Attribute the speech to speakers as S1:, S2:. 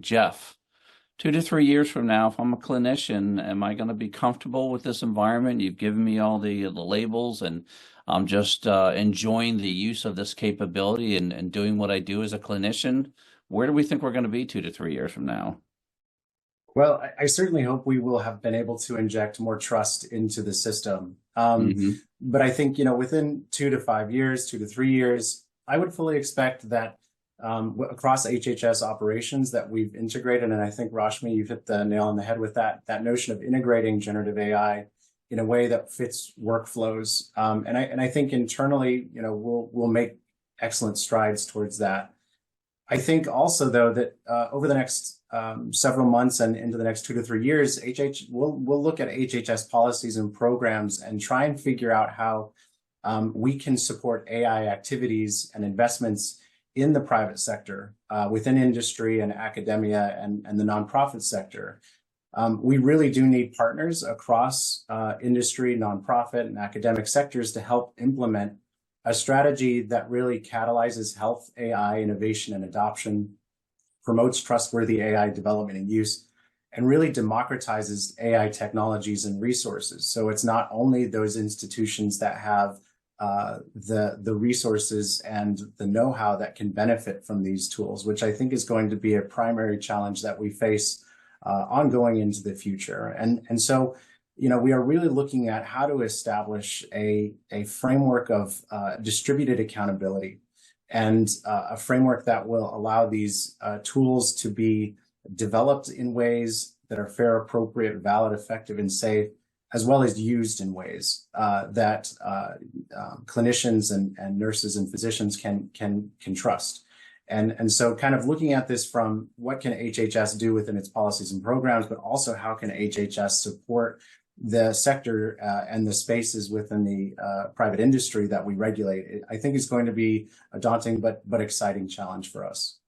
S1: Jeff, 2 to 3 years from now, if I'm a clinician, am I going to be comfortable with this environment? You've given me all the labels, and I'm just enjoying the use of this capability and doing what I do as a clinician. Where do we think we're going to be 2 to 3 years from now?
S2: Well, I certainly hope we will have been able to inject more trust into the system.
S1: Hmm.
S2: But I think, within 2 to 5 years, 2 to 3 years, I would fully expect that across HHS operations that we've integrated, and I think Rashmi, you've hit the nail on the head with that notion of integrating generative AI in a way that fits workflows. And I think internally, we'll make excellent strides towards that. I think also, though, that over the next several months and into the next 2 to 3 years, we'll look at HHS policies and programs and try and figure out how we can support AI activities and investments in the private sector, within industry and academia and the nonprofit sector. We really do need partners across industry, nonprofit, and academic sectors to help implement a strategy that really catalyzes health AI innovation and adoption, promotes trustworthy AI development and use, and really democratizes AI technologies and resources. So it's not only those institutions that have the resources and the know-how that can benefit from these tools, which I think is going to be a primary challenge that we face ongoing into the future. And so, we are really looking at how to establish a framework of distributed accountability and a framework that will allow these tools to be developed in ways that are fair, appropriate, valid, effective, and safe, as well as used in ways that clinicians and nurses and physicians can trust. And so kind of looking at this from what can HHS do within its policies and programs, but also how can HHS support the sector and the spaces within the private industry that we regulate, I think is going to be a daunting but exciting challenge for us.